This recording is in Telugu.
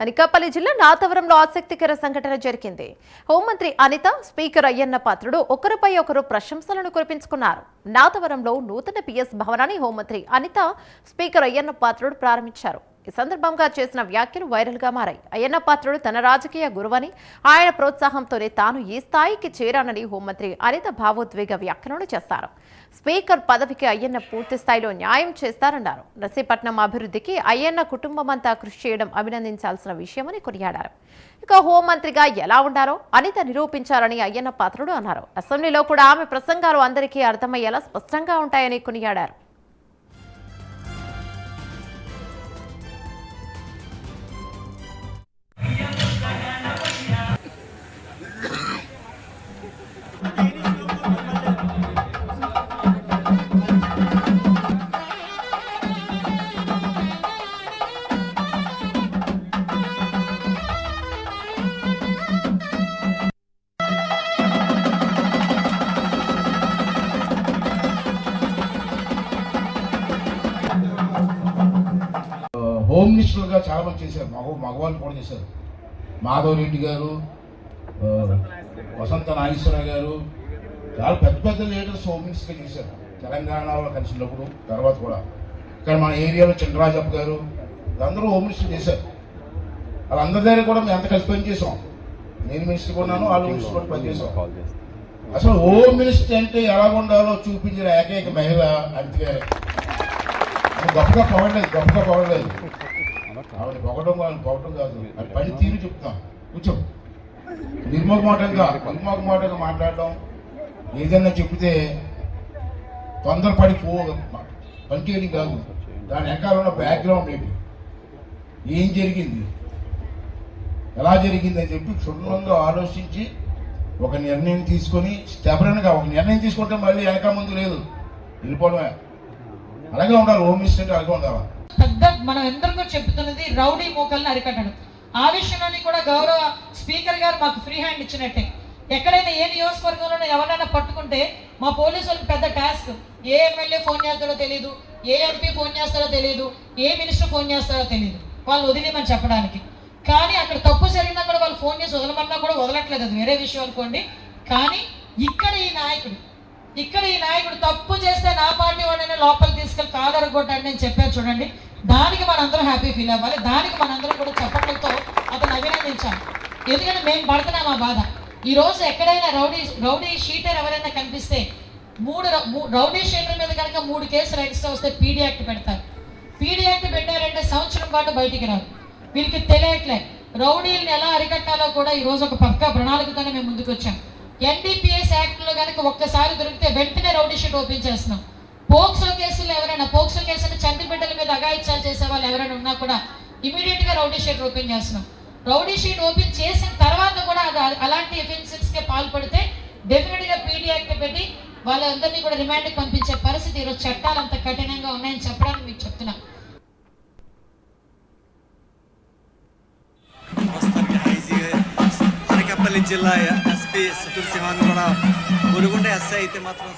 అనకాపల్లి జిల్లా నాతవరంలో ఆసక్తికర సంఘటన జరిగింది. హోంమంత్రి అనిత, స్పీకర్ అయ్యన్న పాత్రుడు ఒకరిపై ఒకరు ప్రశంసలను కురిపించుకున్నారు. నాతవరంలో నూతన పిఎస్ భవనాన్ని హోంమంత్రి అనిత, స్పీకర్ అయ్యన్న పాత్రుడు ప్రారంభించారు. ఈ సందర్భంగా చేసిన వ్యాఖ్యలు వైరల్ గా మారాయి. అయ్యన్న పాత్రుడు తన రాజకీయ గురువని, ఆయన ప్రోత్సాహంతోనే తాను ఈ స్థాయికి చేరానని హోంమంత్రి అనిత భావోద్వేగ వ్యాఖ్యలను చేశారు. స్పీకర్ పదవికి అయ్యన్న పూర్తి స్థాయిలో న్యాయం చేస్తారన్నారు. నర్సీపట్నం అభివృద్ధికి అయ్యన్న కుటుంబమంతా కృషి చేయడం అభినందించాల్సిన విషయమని కొనియాడారు. ఇక హోంమంత్రిగా ఎలా ఉండారో అనిత నిరూపించారని అయ్యన్న పాత్రుడు అన్నారు. అసెంబ్లీలో కూడా ఆమె ప్రసంగాలు అందరికీ అర్థమయ్యేలా స్పష్టంగా ఉంటాయని కొనియాడారు. హోమ్ మినిస్టర్గా చాలా మంది చేశారు, మగవాళ్ళు కూడా చేశారు. మాధవ్ రెడ్డి గారు, వసంత నాగేశ్వరరావు గారు, చాలా పెద్ద పెద్ద లీడర్స్ హోమ్ మినిస్టర్గా చేశారు తెలంగాణలో కలిసినప్పుడు, తర్వాత కూడా. కానీ మన ఏరియాలో చంద్రరాజప్ప గారు అందరూ హోమ్ మినిస్టర్ చేశారు. వాళ్ళందరి దగ్గర కూడా మేము ఎంత కలిసి పనిచేసాం. నేను మినిస్టర్ కొన్నాను, వాళ్ళు మినిస్టర్ కూడా పనిచేసాం. అసలు హోమ్ మినిస్టర్ అంటే ఎలా ఉండాలో చూపించిన ఏకైక మహిళ అనిత గారే. గొప్పగా పొగడలేదు. ఆవిడ పొగడం కాదు, అది పని తీరు చెప్తాం. కూర్చో, నిర్మోహమాటంగా మాట్లాడడం, ఏదైనా చెప్తే తొందరపడి పనిచేయడం కాదు. దాని వెనకాల ఉన్న బ్యాక్గ్రౌండ్ ఏంటి, ఏం జరిగింది, ఎలా జరిగింది అని చెప్పి క్షుణ్ణంగా ఆలోచించి ఒక నిర్ణయం తీసుకొని స్టెబరన్గా ఒక నిర్ణయం తీసుకుంటే మళ్ళీ వెనక ముందు లేదు, వెళ్ళిపోవడమే. అలాగే ఉండాలి హోమ్ మినిస్టర్ అంటే, అలాగే ఉండాలి. పెద్ద మనం ఎందరికో చెప్తున్నది రౌడీ మోకల్ని అరికట్టడం. ఆ విషయంలోని కూడా గౌరవ స్పీకర్ గారు మాకు ఫ్రీ హ్యాండ్ ఇచ్చినట్టే. ఎక్కడైనా ఏ నియోజకవర్గంలో ఎవరైనా పట్టుకుంటే మా పోలీసు వాళ్ళకి పెద్ద టాస్క్. ఏ ఎమ్మెల్యే ఫోన్ చేస్తారో తెలియదు, ఏ ఎంపీ ఫోన్ చేస్తారో తెలియదు, ఏ మినిస్టర్ ఫోన్ చేస్తారో తెలియదు, వాళ్ళు వదిలేమని చెప్పడానికి. కానీ అక్కడ తప్పు జరిగినా కూడా వాళ్ళు ఫోన్ చేసి వదలమన్నా కూడా వదలట్లేదు, అది వేరే విషయం అనుకోండి. కానీ ఇక్కడ ఈ నాయకుడు తప్పు చేస్తే నా పార్టీ వాడిని లోపలికి తీసుకెళ్ళి కాదరగొట్టండి అని చెప్పారు చూడండి. దానికి మనందరం హ్యాపీ ఫీల్ అవ్వాలి. దానికి మనందరం కూడా చెప్పడంతో అతను అభినందించాలి. ఎందుకంటే మేము పడుతున్నాం ఆ బాధ. ఈ రోజు ఎక్కడైనా రౌడీ షీటర్ ఎవరైనా కనిపిస్తే రౌడీ షీటర్ మీద కనుక 3 కేసులు ఎక్స్ట్రా వస్తే పీడీ యాక్ట్ పెడతారు. పీడీ యాక్ట్ పెట్టారంటే సంవత్సరం పాటు బయటికి రాదు. వీళ్ళకి తెలియట్లే రౌడీలను ఎలా అరికట్టాలో కూడా ఈ రోజు ఒక పక్కా ప్రణాళికతోనే మేము ముందుకు వచ్చాం. ఎన్డీపీఎస్ యాక్ట్ లో కనుక ఒక్కసారి దొరికితే వెంటనే రౌడీ షీట్ ఓపెన్ చేస్తున్నాం. పోక్సో కేసులు ఎవరైనా చంటి బిడ్డల మీద అఘాయిత్యాలు చేసే వాళ్ళు ఎవరైనా ఉన్నా కూడా ఇమీడియట్ గా రౌడీ షీట్ ఓపెన్ చేస్తున్నాం. రౌడీ షీట్ ఓపెన్ చేసిన తర్వాత కూడా అలాంటి ఎఫెన్సెస్ కి పాల్పడితే డెఫినెట్ గా పీడీ యాక్ట్ పెట్టి వాళ్ళందరినీ కూడా రిమాండ్కి పంపించే పరిస్థితి ఈరోజు చట్టాలు అంత కఠినంగా ఉన్నాయని చెప్పడానికి మీకు చెప్తున్నా. అనకాపల్లి జిల్లా ఎస్పీ సుతుల్ సింహాన్ కూడా గురుగుండ ఎస్ఐ అయితే మాత్రం